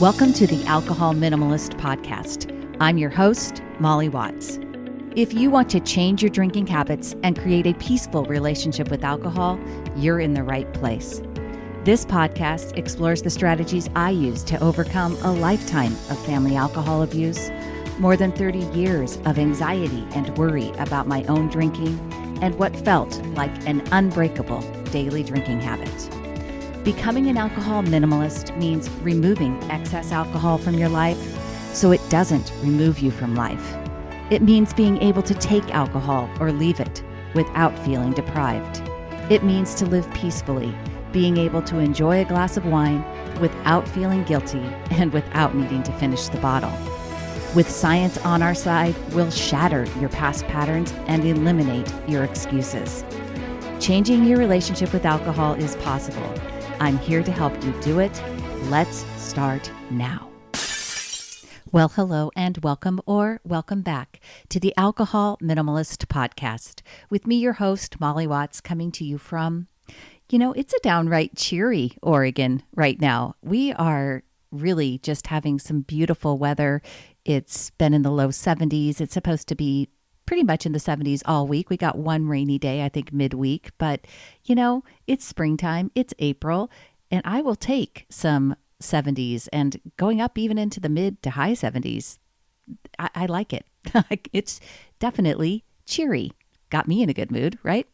Welcome to the Alcohol Minimalist Podcast. I'm your host, Molly Watts. If you want to change your drinking habits and create a peaceful relationship with alcohol, you're in the right place. This podcast explores the strategies I use to overcome a lifetime of family alcohol abuse, more than 30 years of anxiety and worry about my own drinking, and what felt like an unbreakable daily drinking habit. Becoming an alcohol minimalist means removing excess alcohol from your life so it doesn't remove you from life. It means being able to take alcohol or leave it without feeling deprived. It means to live peacefully, being able to enjoy a glass of wine without feeling guilty and without needing to finish the bottle. With science on our side, we'll shatter your past patterns and eliminate your excuses. Changing your relationship with alcohol is possible. I'm here to help you do it. Let's start now. Well, hello and welcome or welcome back to the Alcohol Minimalist Podcast with me, your host, Molly Watts, coming to you from, it's a downright cheery Oregon right now. We are really just having some beautiful weather. It's been in the low 70s. It's supposed to be pretty much in the 70s all week. We got one rainy day, I think midweek, but it's springtime, it's April, and I will take some 70s and going up even into the mid to high 70s. I like it. It's definitely cheery. Got me in a good mood, right?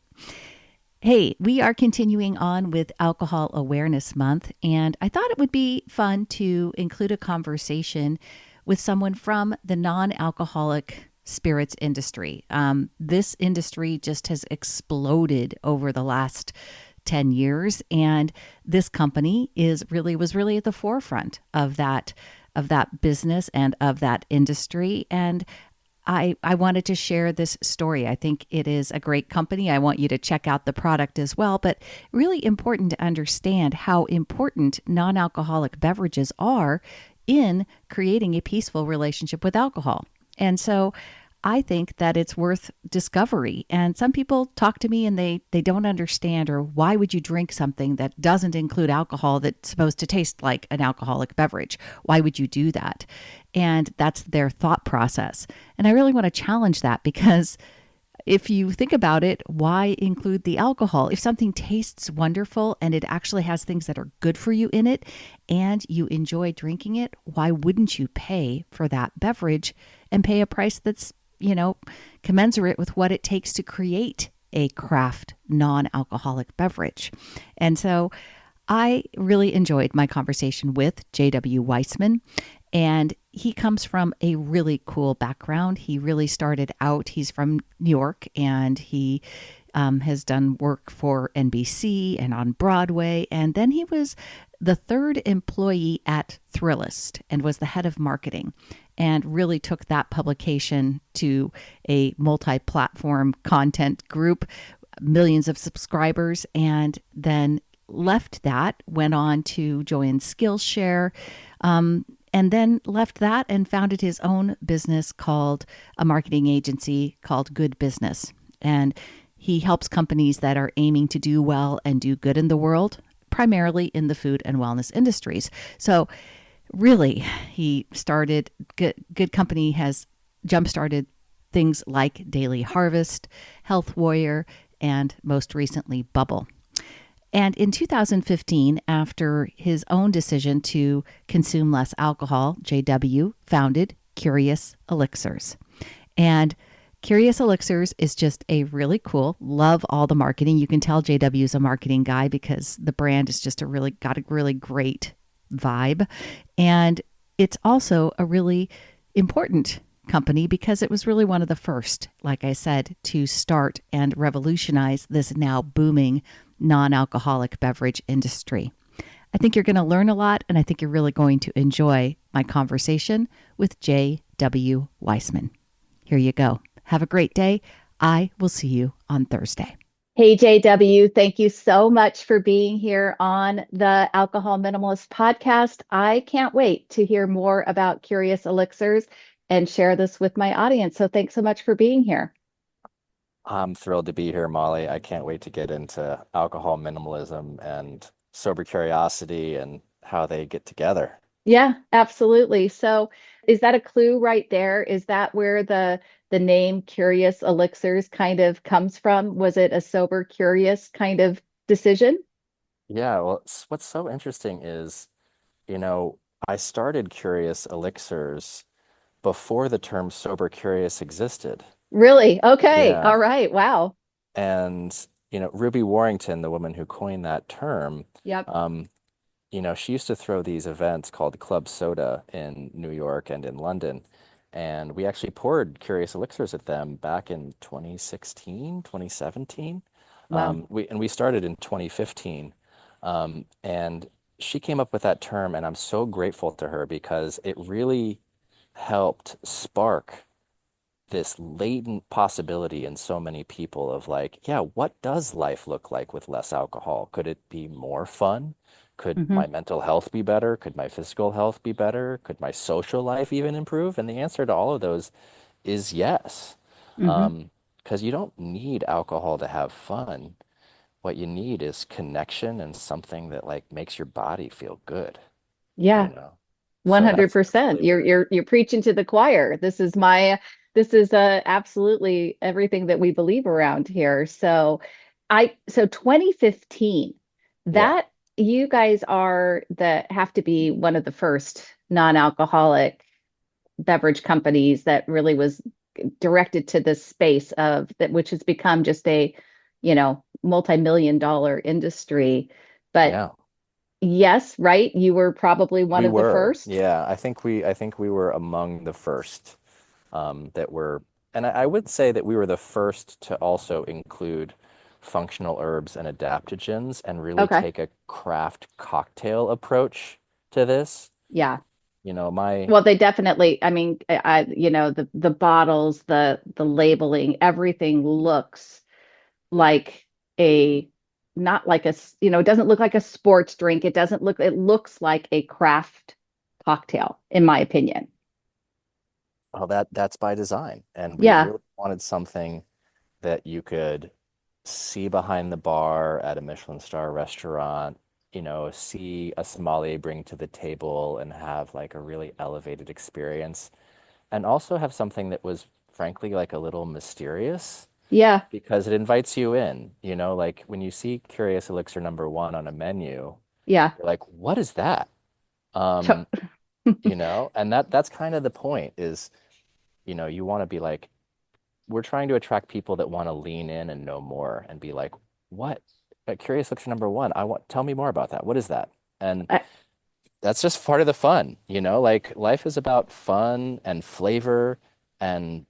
Hey, we are continuing on with Alcohol Awareness Month, and I thought it would be fun to include a conversation with someone from the non-alcoholic spirits industry. This industry just has exploded over the last 10 years, and this company was really at the forefront of that business and of that industry. And I wanted to share this story. I think it is a great company. I want you to check out the product as well, but really important to understand how important non-alcoholic beverages are in creating a peaceful relationship with alcohol. And so I think that it's worth discovery. And some people talk to me and they don't understand, or why would you drink something that doesn't include alcohol that's supposed to taste like an alcoholic beverage? Why would you do that? And that's their thought process. And I really want to challenge that, because if you think about it, why include the alcohol? If something tastes wonderful and it actually has things that are good for you in it and you enjoy drinking it, why wouldn't you pay for that beverage and pay a price that's, commensurate with what it takes to create a craft non-alcoholic beverage? And so I really enjoyed my conversation with J.W. Wiseman, and he comes from a really cool background. He really started out, he's from New York, and he has done work for NBC and on Broadway. And then he was the third employee at Thrillist and was the head of marketing, and really took that publication to a multi-platform content group, millions of subscribers, and then left that, went on to join Skillshare, and then left that and founded his own business called a marketing agency called Good Business. And he helps companies that are aiming to do well and do good in the world, primarily in the food and wellness industries. So really, he started, Good Company has jump-started things like Daily Harvest, Health Warrior, and most recently, Bubble. And in 2015, after his own decision to consume less alcohol, JW founded Curious Elixirs. And Curious Elixirs is just a really cool, love all the marketing. You can tell JW is a marketing guy because the brand is just got a really great vibe. And it's also a really important company because it was really one of the first, like I said, to start and revolutionize this now booming non-alcoholic beverage industry. I think you're going to learn a lot, and I think you're really going to enjoy my conversation with J.W. Wiseman. Here you go. Have a great day. I will see you on Thursday. Hey, JW, thank you so much for being here on the Alcohol Minimalist Podcast. I can't wait to hear more about Curious Elixirs and share this with my audience. So thanks so much for being here. I'm thrilled to be here, Molly. I can't wait to get into alcohol minimalism and sober curiosity and how they get together. Yeah, absolutely. So is that a clue right there? Is that where the name Curious Elixirs kind of comes from? Was it a sober curious kind of decision? Yeah, well, what's so interesting is, you know, I started Curious Elixirs before the term sober curious existed. Really? Okay. Yeah. All right. Wow. And, Ruby Warrington, the woman who coined that term, Yep. um, she used to throw these events called Club Soda in New York and in London. And we actually poured Curious Elixirs at them back in 2016, 2017. Wow. We started in 2015. And she came up with that term, and I'm so grateful to her because it really helped spark this latent possibility in so many people of like, yeah, what does life look like with less alcohol? Could it be more fun? Could Hmm. my mental health be better? Could my physical health be better? Could my social life even improve? And the answer to all of those is yes. Hmm. Because you don't need alcohol to have fun. What you need is connection and something that like makes your you feel good, you Yeah. know? So that's 100%. really where it. You're preaching to the choir. This is absolutely everything that we believe around here. So 2015, Yeah, that you guys are the have to be one of the first non-alcoholic beverage companies that really was directed to this space of that, which has become just a, multi-million dollar industry. But yeah. yes, right, you were probably one We of the were, first. yeah. I think we were among the first that were, and I would say that we were the first to also include functional herbs and adaptogens and really Okay. take a craft cocktail approach to this. Yeah. My Well, they definitely, I mean, the bottles, the labeling, everything looks like a not like it doesn't look like a sports drink. It looks like a craft cocktail, in my opinion. well, that's by design, and we Yeah. really wanted something that you could see behind the bar at a Michelin star restaurant, see a sommelier bring to the table and have like a really elevated experience, and also have something that was frankly like a little mysterious Yeah. because it invites you in, like when you see Curious Elixir number 1 on a menu, Yeah. you're like, what is that? Um, and that's kind of the point is, you want to be like, we're trying to attract people that want to lean in and know more and be like, what? Curious Elixir number 1, tell me more about that. What is that? And I, that's just part of the fun, like life is about fun and flavor. And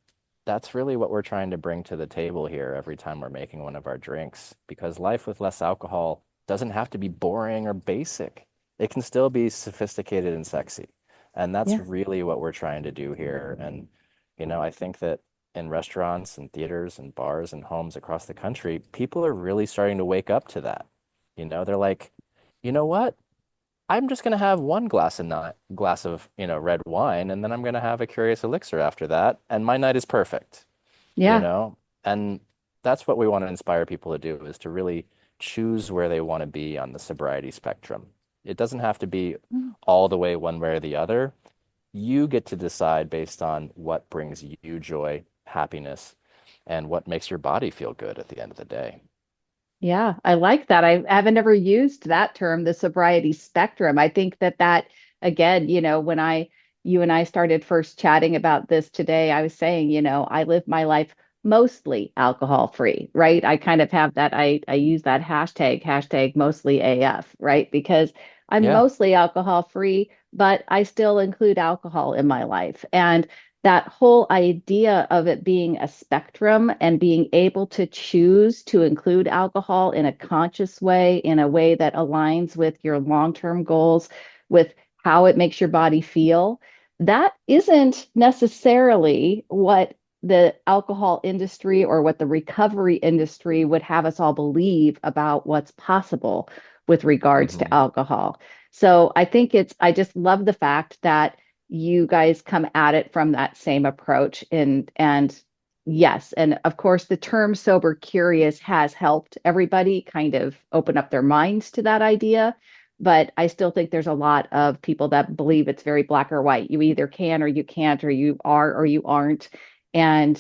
that's really what we're trying to bring to the table here every time we're making one of our drinks, because life with less alcohol doesn't have to be boring or basic. It can still be sophisticated and sexy. And that's yeah. really what we're trying to do here. And, I think that in restaurants and theaters and bars and homes across the country, people are really starting to wake up to that. They're like, you know what? I'm just going to have one glass of, red wine, and then I'm going to have a Curious Elixir after that, and my night is perfect, you Yeah. know? And that's what we want to inspire people to do is to really choose where they want to be on the sobriety spectrum. It doesn't have to be all the way one way or the other. You get to decide based on what brings you joy, happiness, and what makes your body feel good at the end of the day. Yeah, I like that. I haven't ever used that term, the sobriety spectrum. I think that again, when you and I started first chatting about this today, I was saying, I live my life mostly alcohol free, right? I kind of have that. I use that hashtag mostly AF, right? Because I'm Yeah. mostly alcohol free, but I still include alcohol in my life. And that whole idea of it being a spectrum and being able to choose to include alcohol in a conscious way, in a way that aligns with your long-term goals, with how it makes your body feel, that isn't necessarily what the alcohol industry or what the recovery industry would have us all believe about what's possible with regards to Hmm. alcohol. So I just love the fact that you guys come at it from that same approach, and yes, and of course the term sober curious has helped everybody kind of open up their minds to that idea, but I still think there's a lot of people that believe it's very black or white. You either can or you can't, or you are or you aren't. And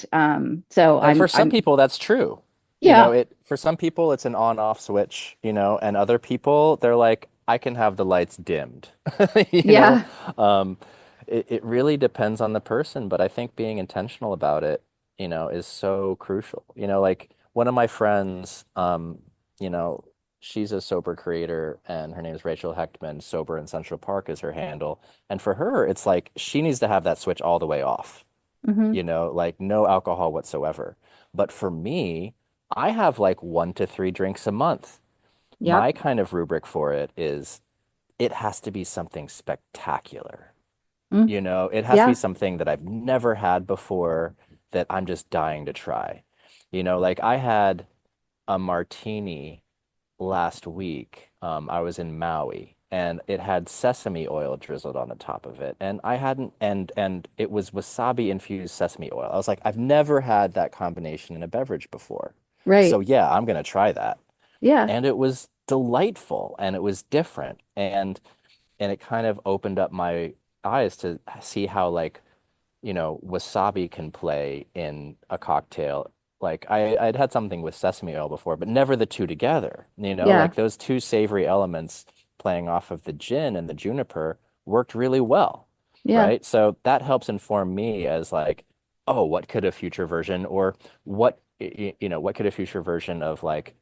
so And for some I'm, people, that's true. yeah, For some people, it's an on-off switch, and other people, they're like, I can have the lights dimmed. You know, yeah, um, it really depends on the person, but I think being intentional about it, is so crucial. Like one of my friends, you know, she's a sober creator and her name is Rachel Hechtman. Sober in Central Park is her handle. And for her, it's like she needs to have that switch all the way off, hmm, like no alcohol whatsoever. But for me, I have like 1 to 3 drinks a month. yep, My kind of rubric for it is it has to be something spectacular. mm, It has to be yeah, something that I've never had before that I'm just dying to try. Like I had a martini last week. I was in Maui and it had sesame oil drizzled on the top of it. And I hadn't and it was wasabi infused sesame oil. I was like, I've never had that combination in a beverage before. So right, yeah, I'm gonna try that. yeah, And it was delightful and it was different. And it kind of opened up my eyes to see how like wasabi can play in a cocktail. Like I'd had something with sesame oil before, but never the two together. yeah, Like those two savory elements playing off of the gin and the juniper worked really well, yeah, right? So that helps inform me as like, oh, what could a future version or what could a future version of like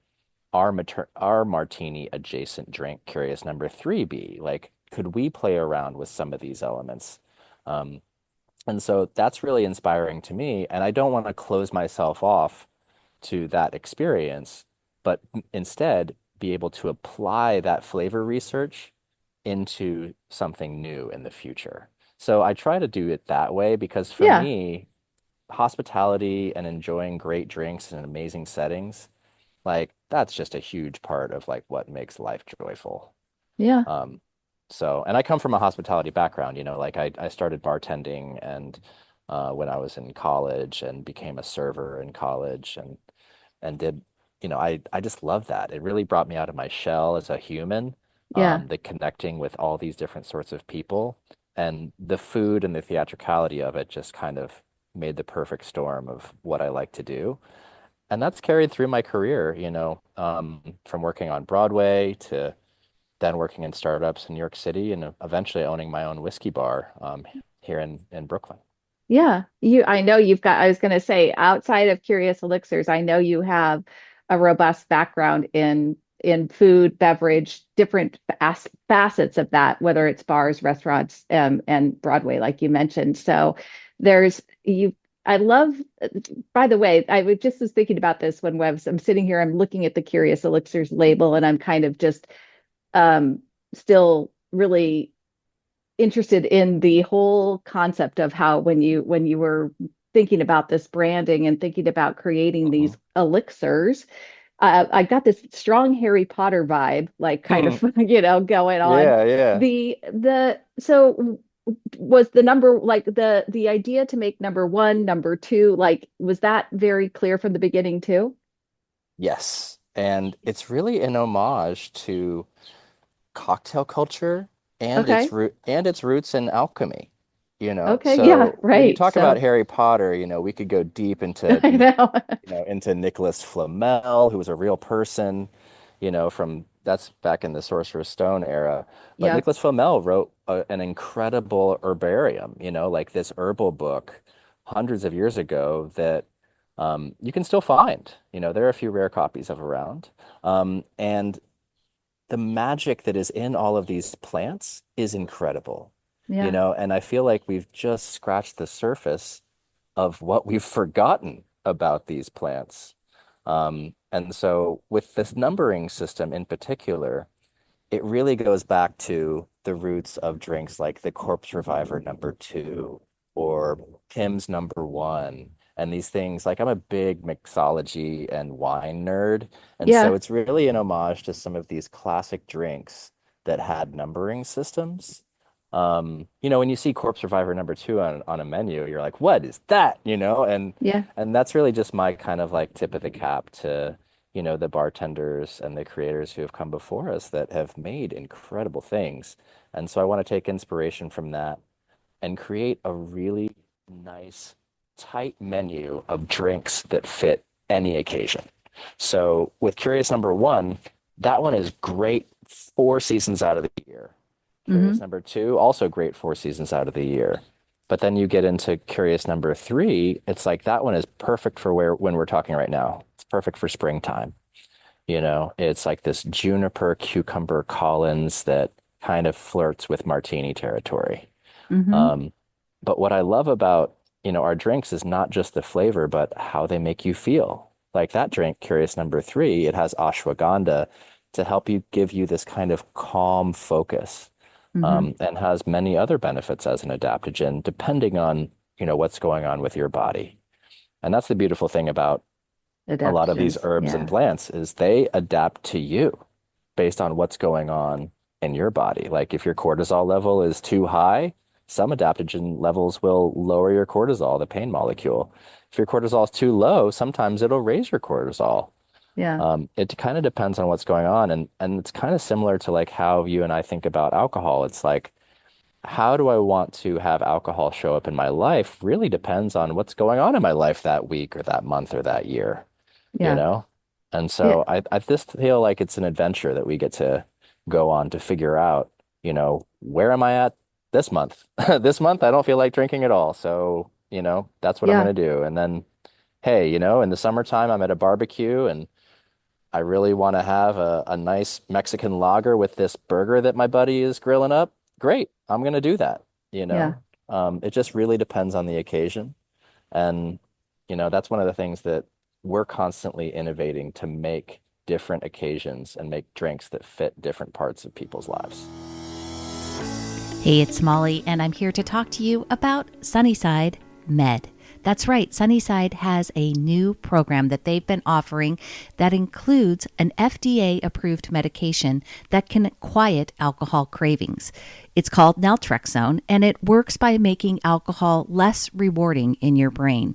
our martini adjacent drink, Curious number three be? Like, could we play around with some of these elements? Um, and so that's really inspiring to me. And I don't want to close myself off to that experience, but instead be able to apply that flavor research into something new in the future. So I try to do it that way because for yeah, me, hospitality and enjoying great drinks in amazing settings, like that's just a huge part of like what makes life joyful. yeah, Um, and I come from a hospitality background, like I started bartending and when I was in college and became a server in college and did, I just love that. It really brought me out of my shell as a human, yeah, the connecting with all these different sorts of people and the food and the theatricality of it just kind of made the perfect storm of what I like to do. And that's carried through my career, from working on Broadway to then working in startups in New York City and eventually owning my own whiskey bar here in Brooklyn. yeah. I know you've got, I was going to say, outside of Curious Elixirs, I know you have a robust background in food, beverage, different facets of that, whether it's bars, restaurants, and Broadway, like you mentioned. So there's you. I love. By the way, was thinking about this when I'm sitting here. I'm looking at the Curious Elixirs label, and I'm kind of just still really interested in the whole concept of how when you were thinking about this branding and thinking about creating these elixirs, I got this strong Harry Potter vibe, like kind Mhm. of going on. Yeah, yeah. The so was the number like the idea to make number one, number two, like was that very clear from the beginning too? Yes. And it's really an homage to cocktail culture Okay. and its roots in alchemy. Okay. Yeah. So when you Right. talk about So Harry Potter, we could go deep into I know. into Nicholas Flamel, who was a real person, from that's back in the Sorcerer's Stone era. But Yep. Nicholas Flamel wrote an incredible herbarium, like this herbal book hundreds of years ago that you can still find. There are a few rare copies of around. And the magic that is in all of these plants is incredible, Yeah. and I feel like we've just scratched the surface of what we've forgotten about these plants. And so with this numbering system in particular, it really goes back to the roots of drinks like the Corpse Reviver number two or Pimm's number one. And these things, like I'm a big mixology and wine nerd. And so Yeah. it's really an homage to some of these classic drinks that had numbering systems. When you see Corpse Reviver number two on a menu, you're like, what is that? Yeah. And that's really just my kind of like tip of the cap to, the bartenders and the creators who have come before us that have made incredible things. And so I want to take inspiration from that and create a really nice, tight menu of drinks that fit any occasion. So with Curious number one, that one is great 4 seasons out of the year. Curious Hmm. number two, also great 4 seasons out of the year. But then you get into Curious number three, it's like that one is perfect for when we're talking right now. It's perfect for springtime. It's like this juniper cucumber Collins that kind of flirts with martini territory. Hmm. Um, but what I love about, our drinks is not just the flavor, but how they make you feel. Like that drink, Curious number three, it has ashwagandha to help you give you this kind of calm focus, Hmm. and has many other benefits as an adaptogen, depending on, what's going on with your body. And that's the beautiful thing about a lot of these Adaptogens. herbs and Yeah. plants is they adapt to you based on what's going on in your body. Like if your cortisol level is too high, some adaptogen levels will lower your cortisol, the pain molecule. If your cortisol is too low, sometimes it'll raise your cortisol. Yeah. It kind of depends on what's going on. And it's kind of similar to like how you and I think about alcohol. It's like, how do I want to have alcohol show up in my life really depends on what's going on in my life that week or that you or that year you Yeah. know? And Yeah. so I just feel like it's an adventure that we get to go on to figure out, where am I at this month? This month, I don't feel like drinking at all. So, that's what I'm Yeah. going to do. And then, hey, in the summertime, I'm at a barbecue and I really want to have a nice Mexican lager with this burger that my buddy is grilling up. Great. I'm going to do that, you Yeah. know? It just really depends on the occasion. And, that's one of the things that we're constantly innovating to make different occasions and make drinks that fit different parts of people's lives. Hey, it's Molly, and I'm here to talk to you about Sunnyside Med. That's right, Sunnyside has a new program that they've been offering that includes an FDA-approved medication that can quiet alcohol cravings. It's called naltrexone, and it works by making alcohol less rewarding in your brain.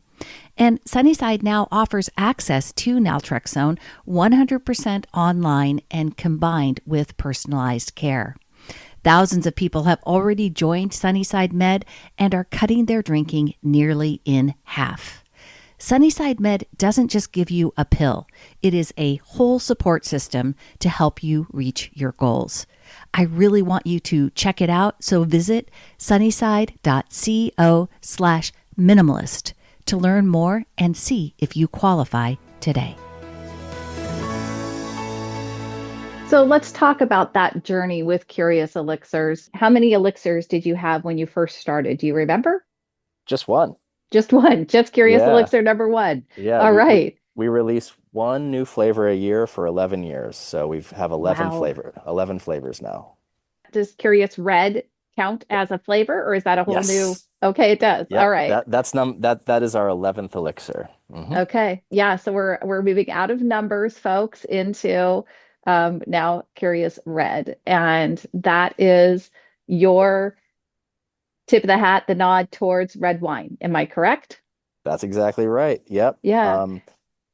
And Sunnyside now offers access to naltrexone 100% online and combined with personalized care. Thousands of people have already joined Sunnyside Med and are cutting their drinking nearly in half. Sunnyside Med doesn't just give you a pill. It is a whole support system to help you reach your goals. I really want you to check it out, so visit sunnyside.co/minimalist to learn more and see if you qualify today. So let's talk about that journey with Curious Elixirs. How many elixirs did you have when you first started? Do you remember? Just one. Just one, just Curious Yeah. Elixir number one. Yeah. All right. We release one new flavor a year for 11 years. So we have Wow. 11 flavors now. Does Curious Red count as a flavor, or is that a whole new? Yes. Okay, it does. All Yep. right. That is our 11th elixir. Okay. Yeah. So we're moving out of numbers, folks, into now Curious Red. And that is your tip of the hat, the nod towards red wine. Am I correct? That's exactly right. Yep. Yeah.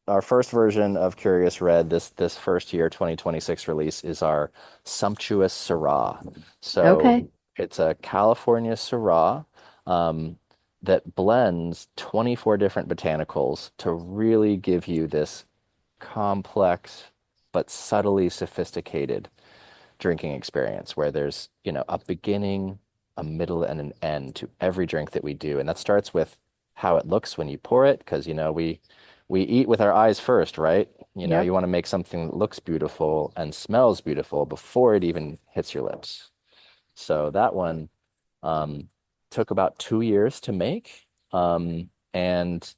Our first version of Curious Red, this first year 2026 release, is our Sumptuous Syrah. So Okay. it's a California Syrah, um, that blends 24 different botanicals to really give you this complex but subtly sophisticated drinking experience where there's, a beginning, a middle, and an end to every drink that we do. And that starts with how it looks when you pour it, because, we eat with our eyes first, right? You Yep. want to make something that looks beautiful and smells beautiful before it even hits your lips. So that one um, took about 2 years to make. And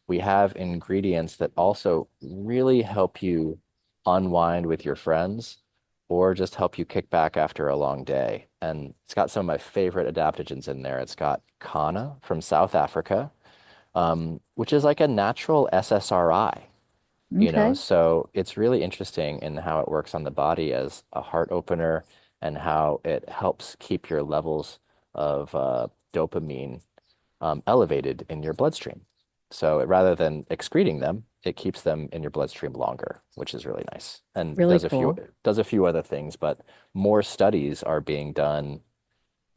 we have ingredients that also really help you unwind with your friends or just help you kick back after a long day. And it's got some of my favorite adaptogens in there. It's got Kanna from South Africa, which is like a natural SSRI, Okay. so it's really interesting in how it works on the body as a heart opener and how it helps keep your levels of dopamine elevated in your bloodstream. So rather than excreting them, it keeps them in your bloodstream longer, which is really nice. And Really cool. does a few other things, but more studies are being done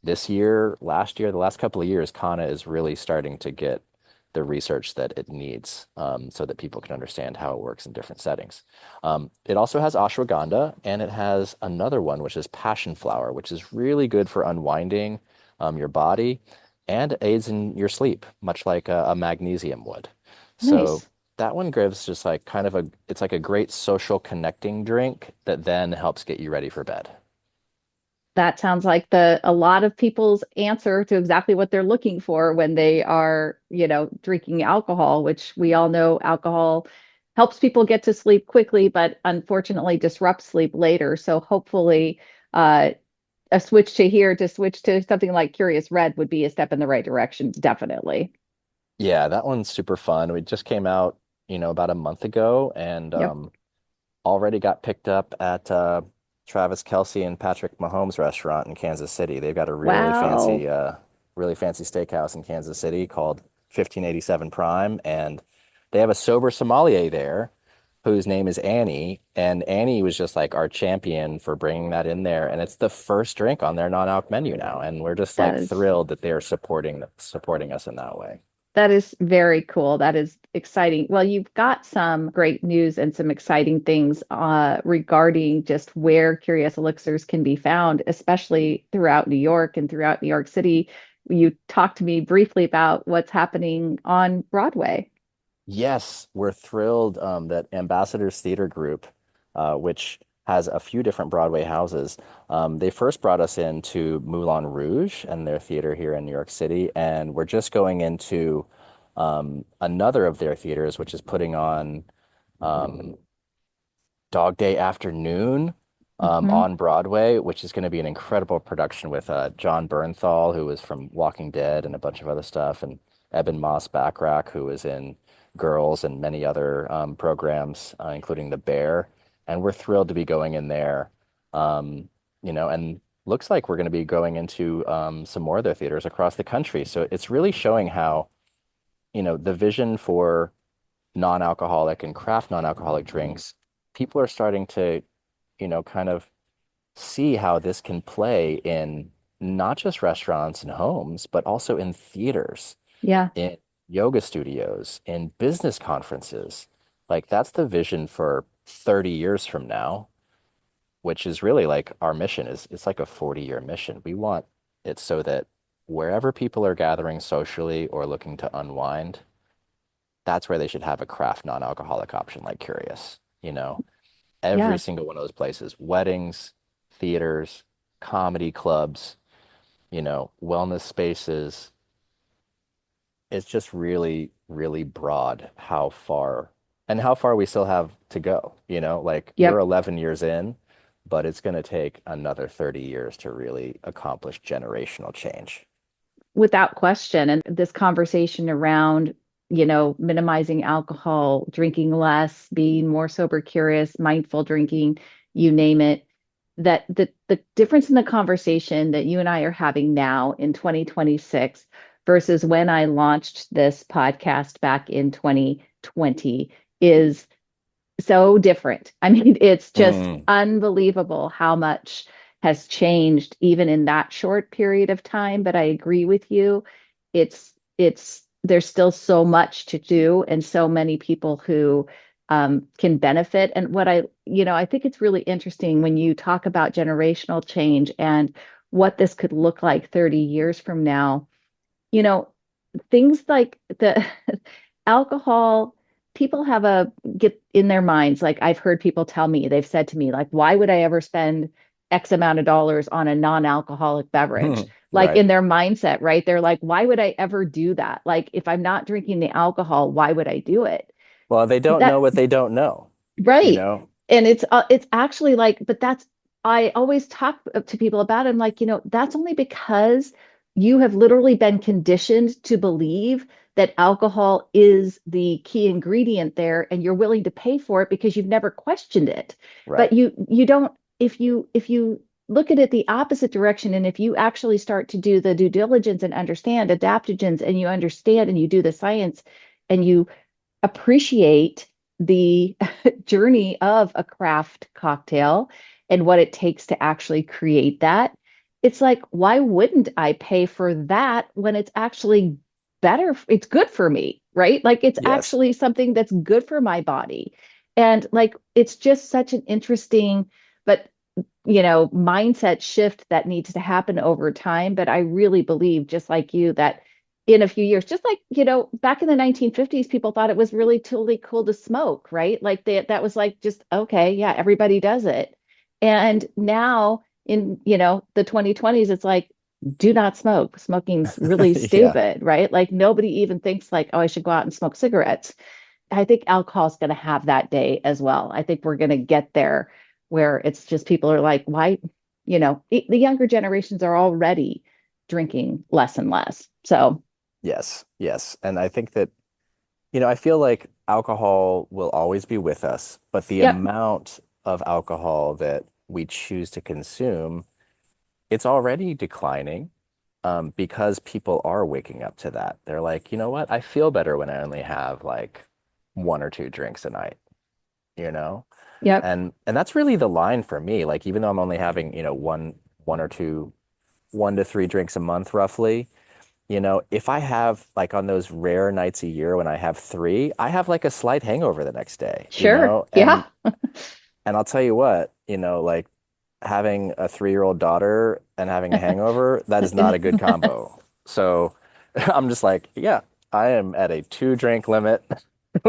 this year, last year, the last couple of years. Kana is really starting to get the research that it needs, so that people can understand how it works in different settings. It also has ashwagandha, and it has another one, which is passion flower, which is really good for unwinding your body and aids in your sleep, much like a magnesium would. So Nice. that one gives just like kind of it's like a great social connecting drink that then helps get you ready for bed. That sounds like a lot of people's answer to exactly what they're looking for when they are, drinking alcohol, which we all know alcohol helps people get to sleep quickly, but unfortunately disrupts sleep later. So hopefully, uh, to switch to something like Curious Red would be a step in the right direction, definitely. Yeah, that one's super fun. We just came out, about a month ago, and Yep. already got picked up at Travis Kelce and Patrick Mahomes restaurant in Kansas City. They've got a Wow. really fancy steakhouse in Kansas City called 1587 Prime, and they have a sober sommelier there whose name is Annie, and Annie was just like our champion for bringing that in there, and it's the first drink on their non-alc menu now, and we're just That like is thrilled that they're supporting us in that way. That is very cool. That is exciting. Well, you've got some great news and some exciting things regarding just where Curious Elixirs can be found, especially throughout New York and throughout New York City. You talked to me briefly about what's happening on Broadway. Yes, we're thrilled that Ambassadors Theater Group, which has a few different Broadway houses, they first brought us into Moulin Rouge and their theater here in New York City, and we're just going into another of their theaters, which is putting on um, Dog Day Afternoon Hmm. on Broadway, which is going to be an incredible production with John Bernthal, who was from Walking Dead and a bunch of other stuff, and Eben Moss-Backrack, who was in Girls and many other programs, including The Bear. And we're thrilled to be going in there, and looks like we're going to be going into some more of their theaters across the country. So it's really showing how, the vision for non-alcoholic and craft non-alcoholic drinks, people are starting to, kind of see how this can play in not just restaurants and homes, but also in theaters, Yeah. in yoga studios, in business conferences. Like that's the vision for 30 years from now, which is really like our mission is it's like a 40-year mission. We want it so that wherever people are gathering socially or looking to unwind, that's where they should have a craft non-alcoholic option like Curious. Every Yes. single one of those places, weddings, theaters, comedy clubs, wellness spaces. It's just really, really broad how far we still have to go. Like we're Yep. 11 years in, but it's going to take another 30 years to really accomplish generational change. Without question. And this conversation around, minimizing alcohol, drinking less, being more sober curious, mindful drinking, you name it, that the difference in the conversation that you and I are having now in 2026 versus when I launched this podcast back in 2020 is so different. I mean, it's just Mm, unbelievable how much has changed even in that short period of time. But I agree with you. There's still so much to do and so many people who can benefit. And I think it's really interesting when you talk about generational change and what this could look like 30 years from now. You know, things like the alcohol, people have a get in their minds, like I've heard people tell me, they've said to me, like, why would I ever spend X amount of dollars on a non-alcoholic beverage? Like right. in their mindset, right? They're like, why would I ever do that? Like if I'm not drinking the alcohol, why would I do it? Well, they don't know That what they don't know, you Right. know? And it's actually like, but that's I always talk to people about it. I'm like, that's only because you have literally been conditioned to believe that alcohol is the key ingredient there and you're willing to pay for it because you've never questioned it. But Right. you don't if you look at it the opposite direction and if you actually start to do the due diligence and understand adaptogens and you understand and you do the science, and you appreciate the journey of a craft cocktail and what it takes to actually create that, it's like, why wouldn't I pay for that when it's actually better? It's good for me, right? Like it's Yes. actually something that's good for my body. And like, it's just such an interesting, but mindset shift that needs to happen over time. But I really believe, just like you, that in a few years, just like, back in the 1950s, people thought it was really totally cool to smoke, right? Like that was like, just, okay, yeah, everybody does it. And now in, the 2020s, it's like, do not smoke. Smoking's really Yeah. stupid, right? Like nobody even thinks like, oh, I should go out and smoke cigarettes. I think alcohol is going to have that day as well. I think we're going to get there where it's just people are like, why, the younger generations are already drinking less and less. So, Yes. Yes. And I think that, I feel like alcohol will always be with us, but the yep, amount of alcohol that we choose to consume, it's already declining, because people are waking up to that. They're like, you know what? I feel better when I only have like one or two drinks a night, you know? yep, And that's really the line for me. Like even though I'm only having, one or two, 1 to 3 drinks a month roughly, if I have like on those rare nights a year when I have three, I have like a slight hangover the next day, sure, and yeah, I'll tell you what, like having a 3-year-old daughter and having a hangover, that is not a good combo. So I'm just like, yeah, I am at a 2 drink limit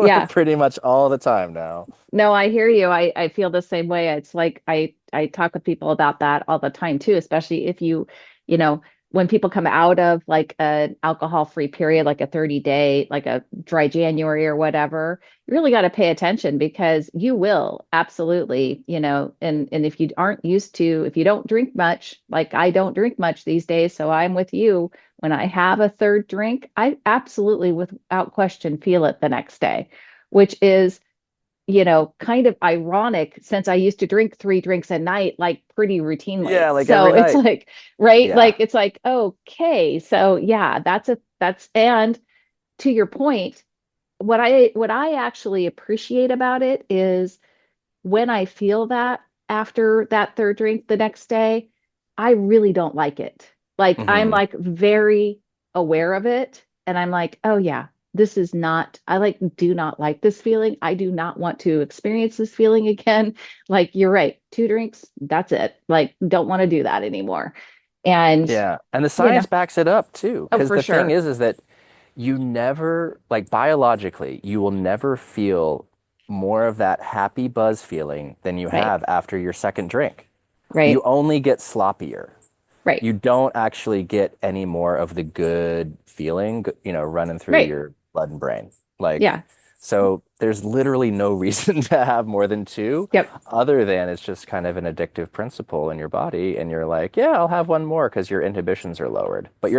yeah. pretty much all the time now. No, I hear you. I feel the same way. It's like I talk with people about that all the time too, especially if you know, when people come out of like an alcohol-free period, like a 30-day, like a dry January or whatever, you really got to pay attention because you will absolutely, and if you aren't used to, if you don't drink much, like I don't drink much these days, so I'm with you. When I have a third drink, I absolutely, without question, feel it the next day, which is kind of ironic since I used to drink 3 drinks a night, like pretty Yeah, routinely. like So every it's night. like, right? Yeah. Like, it's like, okay. So yeah, and to your point, what I actually appreciate about it is when I feel that after that third drink the next day, I really don't like it. Like I'm Hmm. like very aware of it and I'm like, oh yeah, this is not, I like do not like this feeling. I do not want to experience this feeling again. Like you're right, 2 drinks, that's it. Like don't want to do that anymore. And Yeah. And the you know, science backs it up too. oh Because for the thing sure. is that you never, like biologically, you will never feel more of that happy buzz feeling than you Right. have after your second drink. You Right. only get sloppier. Right. You don't actually get any more of the good feeling, running through Right. your blood and brain. Like, Yeah. so there's literally no reason to have more than two, Yep. other than it's just kind of an addictive principle in your body. And you're like, yeah, I'll have one more because your inhibitions are lowered. But Yep.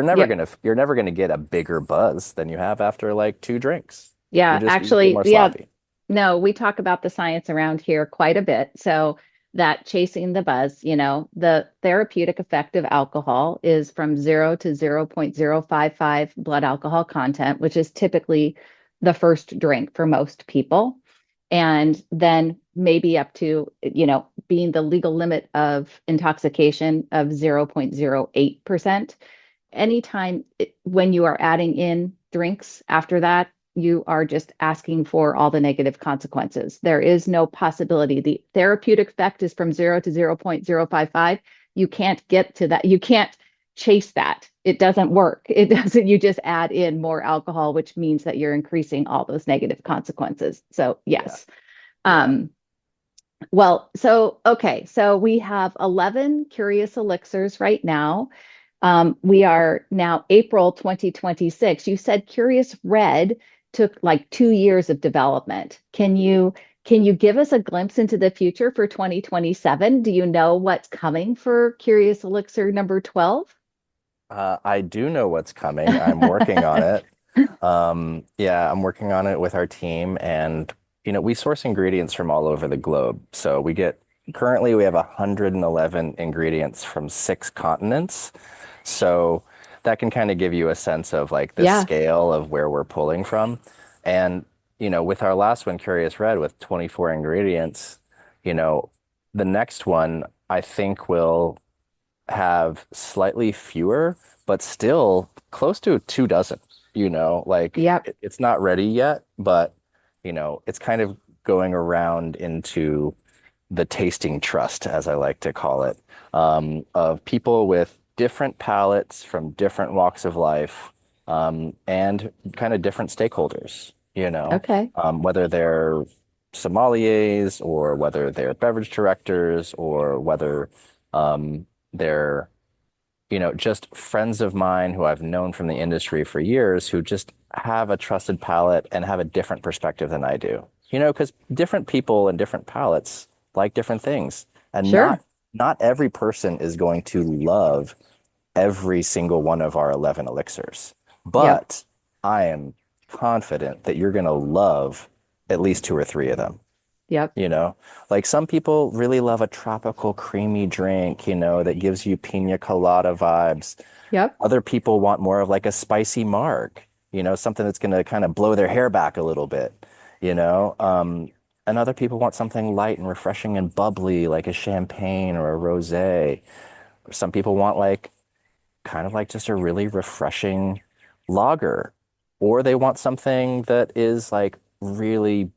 you're never gonna get a bigger buzz than you have after like 2 drinks. Yeah. You feel Actually, more yeah. sloppy. No, we talk about the science around here quite a bit. So that chasing the buzz, the therapeutic effect of alcohol is from 0 to 0.055 blood alcohol content, which is typically the first drink for most people. And then maybe up to, being the legal limit of intoxication of 0.08%. Anytime when you are adding in drinks after that, you are just asking for all the negative consequences. There is no possibility. The therapeutic effect is from 0 to 0.055. You can't get to that. You can't chase that. It doesn't work. It doesn't. You just add in more alcohol, which means that you're increasing all those negative consequences. So, Yeah. yes. Yeah. Um, well, so, okay. So we have 11 curious elixirs right now. We are now April 2026. You said Curious Red took like 2 years of development. Can you give us a glimpse into the future for 2027? Do you know what's coming for Curious Elixir number 12? I do know what's coming. I'm working on it. Yeah, I'm working on it with our team, and we source ingredients from all over the globe. So currently we have 111 ingredients from 6 continents. So that can kind of give you a sense of like the Yeah. scale of where we're pulling from. And, with our last one, Curious Red, with 24 ingredients, you know, the next one I think will have slightly fewer, but still close to 2 dozen, like Yep. it's not ready yet, but, it's kind of going around into the tasting trust, as I like to call it, of people with different palates from different walks of life, and kind of different stakeholders, Okay. whether they're sommeliers or whether they're beverage directors or whether they're, just friends of mine who I've known from the industry for years who just have a trusted palate and have a different perspective than I do. Because different people and different palates like different things, and not Sure. not every person is going to love every single one of our 11 elixirs. Yep. But I am confident that you're going to love at least two or three of them. Yep. You know, like some people really love a tropical creamy drink, that gives you pina colada vibes. Yep. Other people want more of like a spicy marg, something that's going to kind of blow their hair back a little bit, you know. And other people want something light and refreshing and bubbly, like a champagne or a rosé. Some people want like kind of like just a really refreshing lager, or they want something that is like really,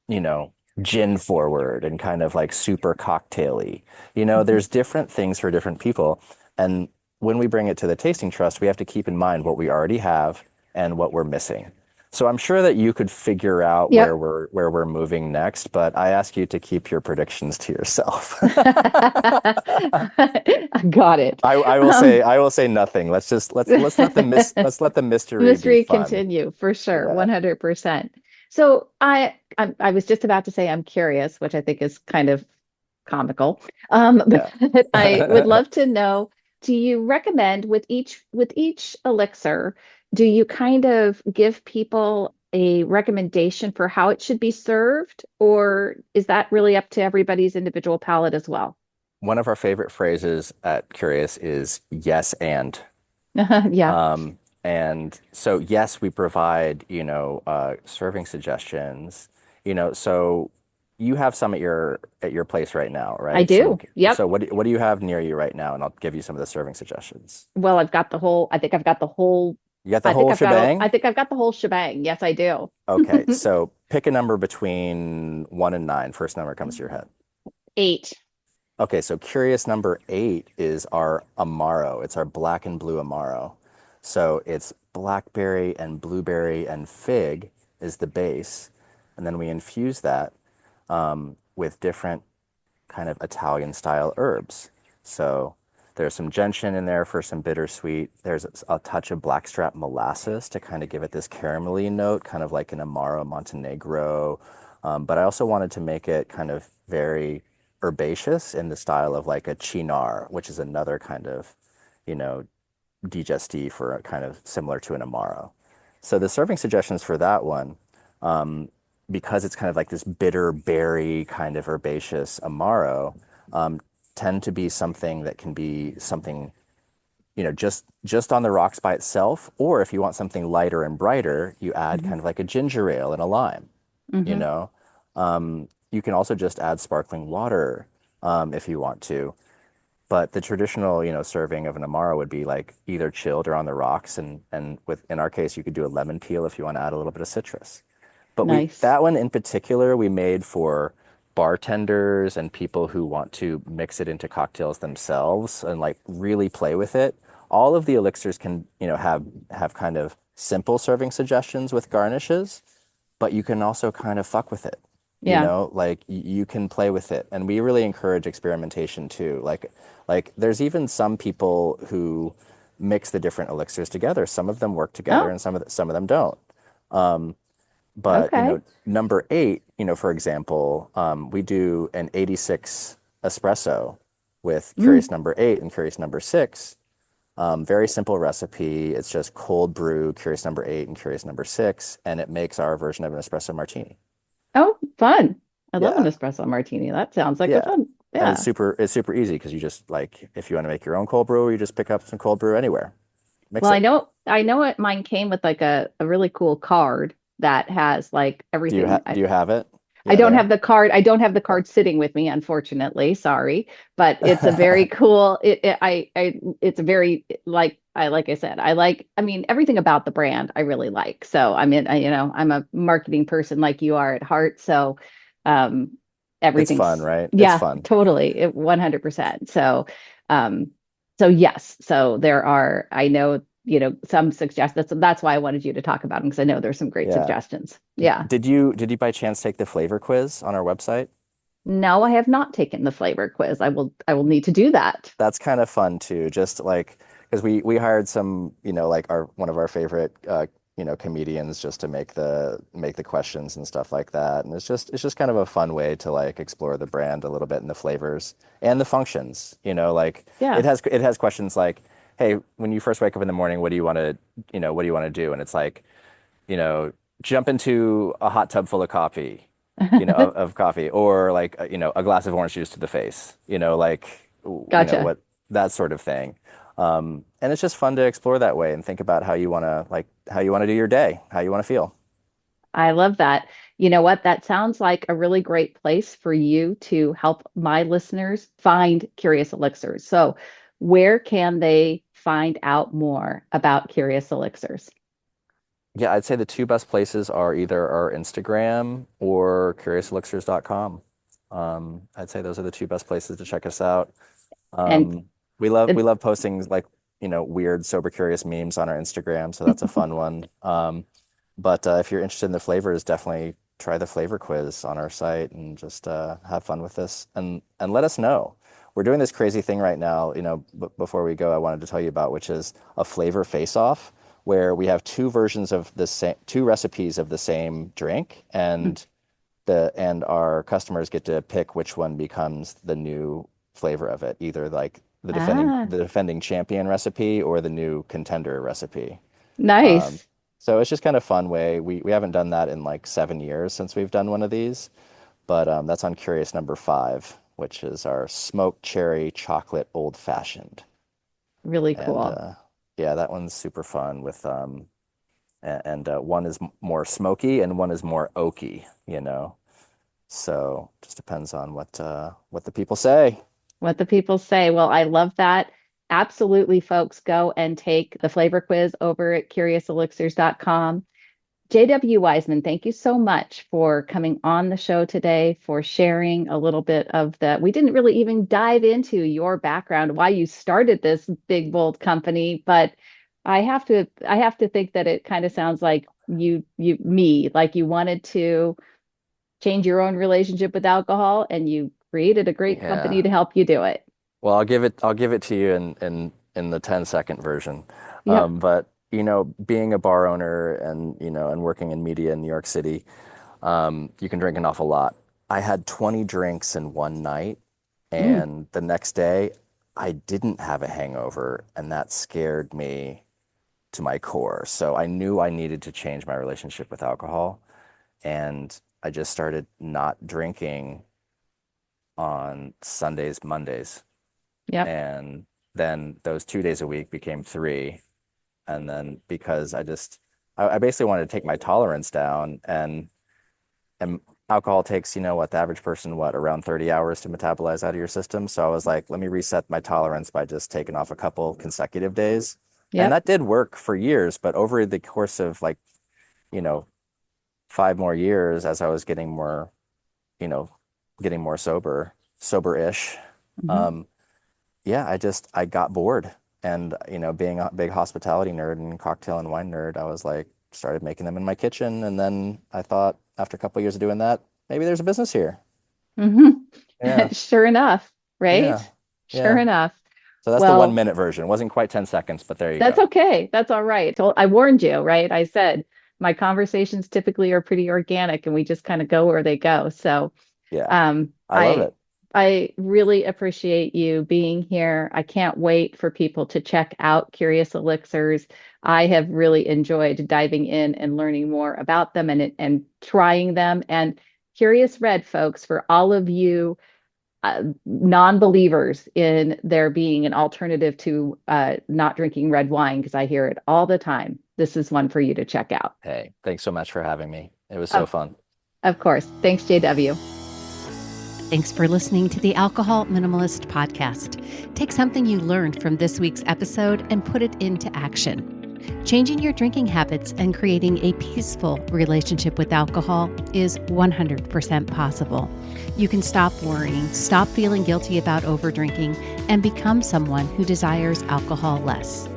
you know, gin forward and kind of like super cocktaily. Mhm. There's different things for different people. And when we bring it to the tasting trust, we have to keep in mind what we already have and what we're missing. So I'm sure that you could figure out where Yep. we're moving next, but I ask you to keep your predictions to yourself. Got it. I will Um, say nothing. Let's let the mystery be Mystery fun. continue for sure, Yeah. 100%. So I was just about to say I'm curious, which I think is kind of comical. Yeah. But I would love to know, do you recommend with each elixir, do you kind of give people a recommendation for how it should be served, or is that really up to everybody's individual palate as well? One of our favorite phrases at Curious is yes and. Yeah, And so, yes, we provide, serving suggestions, so you have some at your place right now, I right? do. Yep. So what do you have near you right now? And I'll give you some of the serving suggestions. Well, I think I've got the whole, You got the whole I shebang? think I've got the whole shebang. Yes, I do. Okay, so pick a number between 1 and 9. First number comes to your head. 8. Okay, so curious number 8 is our Amaro. It's our black and blue Amaro. So it's blackberry and blueberry and fig is the base. And then we infuse that with different kind of Italian style herbs. So there's some gentian in there for some bittersweet. There's a touch of blackstrap molasses to kind of give it this caramelly note, kind of like an Amaro Montenegro. But I also wanted to make it kind of very herbaceous in the style of like a chinar, which is another kind of, you know, digestif for a kind of similar to an Amaro. So the serving suggestions for that one, um, because it's kind of like this bitter berry kind of herbaceous Amaro, um, tend to be something that can be something, just on the rocks by itself, or if you want something lighter and brighter, you add Hmm. kind of like a ginger ale and a lime, you Hmm. know. You can also just add sparkling water if you want to. But the traditional, serving of an Amaro would be like either chilled or on the rocks, and with in our case, you could do a lemon peel if you want to add a little bit of citrus. But Nice. that one in particular we made for bartenders and people who want to mix it into cocktails themselves and like really play with it. All of the elixirs can, have kind of simple serving suggestions with garnishes, but you can also kind of fuck with it. Yeah. Like you can play with it. And we really encourage experimentation too. Like there's even some people who mix the different elixirs together. Some of them work together Oh, and some of them don't. Um, but, okay. number 8, for example, we do an 86 espresso with Mm. Curious number 8 and Curious number 6. Very simple recipe. It's just cold brew, Curious number 8 and Curious number 6, and it makes our version of an espresso martini. Oh, fun. I love an Yeah, espresso martini. That sounds like a yeah. fun. And Yeah. it's super easy because you just like if you want to make your own cold brew, you just pick up some cold brew anywhere, mix Well, it. I know it mine came with like a really cool card that has like everything. Do you have it? I Yeah, don't have there. the card. I don't have the card sitting with me, unfortunately. Sorry, but it's a very cool. It's a very like I said, I mean, everything about the brand I really like. So I mean, I'm a marketing person like you are at heart. So, um, It's fun, everything's, right? It's yeah, fun. totally, 100%. So, um, so yes, so there are, I know, some suggestions. That's why I wanted you to talk about them because I know there's some great Yeah. suggestions. Yeah. Did you by chance take the flavor quiz on our website? No, I have not taken the flavor quiz. I will need to do that. That's kind of fun too. Just like because we hired some, like our one of our favorite comedians just to make the questions and stuff like that. And it's just kind of a fun way to like explore the brand a little bit and the flavors and the functions. Like it Yeah. has questions like, hey, when you first wake up in the morning, what do you want to do? And it's like, you know, jump into a hot tub full of coffee, of coffee, or like, a glass of orange juice to the face, like, Gotcha. what that sort of thing. And it's just fun to explore that way and think about how you want to do your day, how you want to feel. I love that. You know what? That sounds like a really great place for you to help my listeners find Curious Elixirs. So, where can they find out more about Curious Elixirs? Yeah, I'd say the two best places are either our Instagram or curiouselixirs.com. I'd say those are the two best places to check us out. And Um, we love uh, we love posting like, weird sober curious memes on our Instagram, so that's a fun one. But if you're interested in the flavors, definitely try the flavor quiz on our site and just have fun with this and let us know. We're doing this crazy thing right now, before we go, I wanted to tell you about, which is a flavor face-off, where we have two recipes of the same drink, and our customers get to pick which one becomes the new flavor of it, either like the defending ah, the defending champion recipe or the new contender recipe. Um, nice. so it's just kind of fun way. We haven't done that in like 7 years since we've done one of these, but that's on Curious number 5, which is our smoked cherry chocolate old fashioned. Really And cool. yeah, that one's super fun with and one is more smoky and one is more oaky. So just depends on what the people say. What the people say. Well, I love that. Absolutely, folks, go and take the flavor quiz over at curiouselixirs.com. JW Wiseman, thank you so much for coming on the show today, for sharing a little bit of the. We didn't really even dive into your background, why you started this big bold company, but I have to think that it kind of sounds like like you wanted to change your own relationship with alcohol and you created a great company Yeah. to help you do it. Well, I'll give it to you in the 10-second version. Yep. But being a bar owner and working in media in New York City, you can drink an awful lot. I had 20 drinks in one night, Mm, and the next day I didn't have a hangover, and that scared me to my core. So I knew I needed to change my relationship with alcohol, and I just started not drinking on Sundays, Mondays, yep. and then those 2 days a week became three. And then because I basically wanted to take my tolerance down, and alcohol takes, the average person, around 30 hours to metabolize out of your system. So I was like, let me reset my tolerance by just taking off a couple consecutive days. And Yep. that did work for years, but over the course of like, you know, 5 more years, as I was you know, getting more sober-ish, Mhm. um, yeah, I got bored. And, being a big hospitality nerd and cocktail and wine nerd, I was like, started making them in my kitchen. And then I thought, after a couple of years of doing that, maybe there's a business here. Mhm. Yeah, Sure enough, right? yeah, Sure yeah. enough. So that's the one Well, minute version. It wasn't quite 10 seconds, but there you that's go. okay. That's all right. So I warned you, right? I said my conversations typically are pretty organic and we just kind of go where they go. So Yeah, um, I love I it. I really appreciate you being here. I can't wait for people to check out Curious Elixirs. I have really enjoyed diving in and learning more about them and trying them. And Curious Red, folks, for all of you non-believers in there being an alternative to not drinking red wine, because I hear it all the time. this is one for you to check out. Hey, thanks so much for having me. It was so fun. Of course. Thanks, JW. Thanks for listening to the Alcohol Minimalist Podcast. Take something you learned from this week's episode and put it into action. Changing your drinking habits and creating a peaceful relationship with alcohol is 100% possible. You can stop worrying, stop feeling guilty about overdrinking, and become someone who desires alcohol less.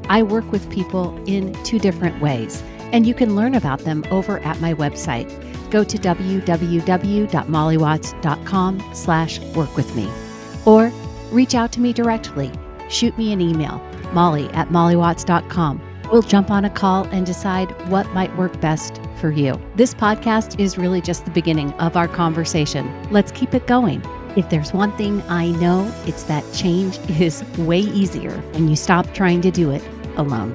I work with people in 2 different ways, and you can learn about them over at my website. Go to www.mollywatts.com/workwithme or reach out to me directly. Shoot me an email, molly@mollywatts.com. We'll jump on a call and decide what might work best for you. This podcast is really just the beginning of our conversation. Let's keep it going. If there's one thing I know, it's that change is way easier when you stop trying to do it alone.